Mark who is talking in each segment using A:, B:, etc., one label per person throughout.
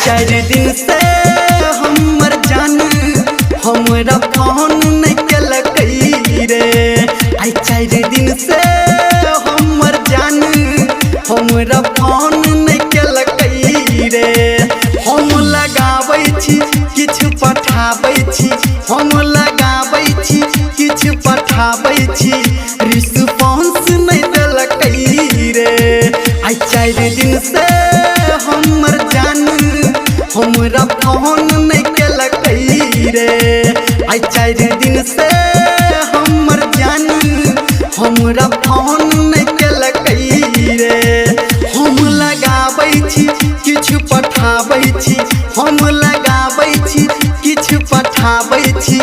A: चार दिन से हमर जान हमरा फोन नहीं केलकै रे। आई 4 दिन से हमर जान हमरा फोन नहीं केलकै रे। हम लगाबै छी किछु पठाबै छी, हम लगाबै छी किछु पठाबै छी, रिस्पांस नहीं देलकै रे। आई 4 दिन से हमर जान हमरा फोन नहीं केलकै रे। आई 4 दिन से हमर जान हमरा फोन नहीं केलकै रे। हम लगाबै छी किछु पठाबै छी, हम लगाबै छी किछु पठाबै छी,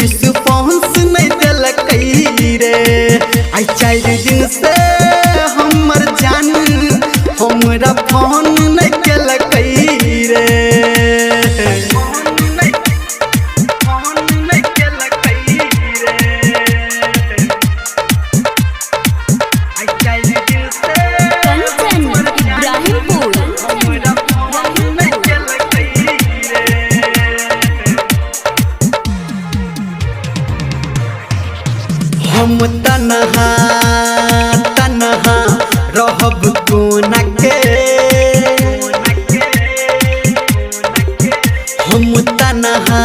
A: रिस्पांस नहीं देलकै रे। आई 4 दिन से हमर जान हमरा फोन नहीं केलकै रे। हम तन्हा तन्हा रहब कोना के, हम तन्हा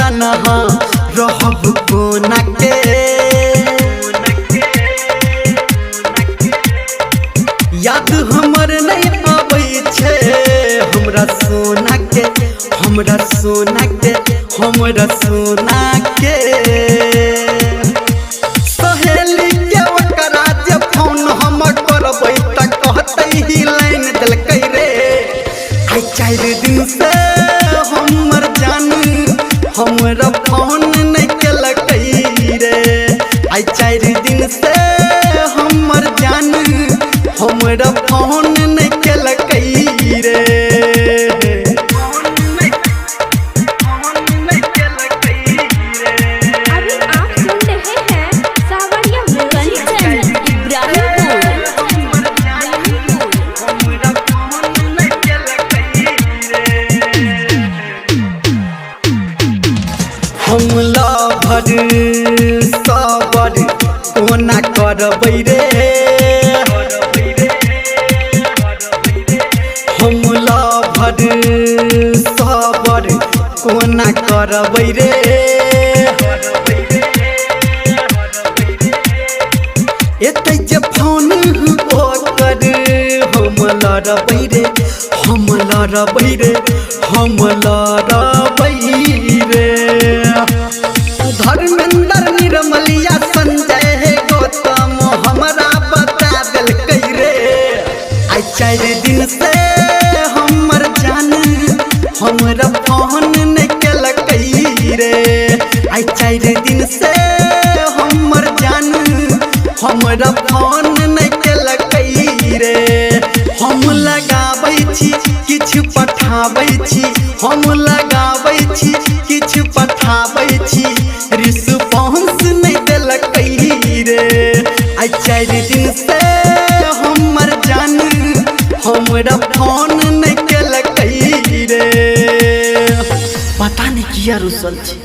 A: तन्हा रहब कोना के। याद हमर नहीं आबै छै हमरा सोना के, हमरा सोना के, हमरा सोना के। सहेली के ओकरा जे फोन हम करबै त कहतै ही लाइन देलकै रे। आई 4 दिन से हमर जान हमरा फोन नहीं केलकै रे। आई 4 दिन से हमर जान हमरा फोन नहीं केलकै रे। हम लभर सबर कोना करबै रे। हम लभर सबर कोना करबै रे। एतै जे फोन ओकर हम लड़बै रे, हम लड़बै रे, हम लड़बै रे। धर्मेंद्र निर्मलिया संजय गौतम हमरा बता देलकै रे। आई 4 दिन से हमर जान हमरा फोन नहीं केलकै रे। आई 4 दिन से हमर जान हमरा फोन नहीं केलकै रे। हम लगाबै छी किछु पठाबै छी, हम लगाबै छी किछु पठाबै छी, रिस्पांस नहीं देलकै रे। आई 4 दिन से हमर जान हमरा फोन नहीं केलकै रे। पता नहीं किया रुसल छी।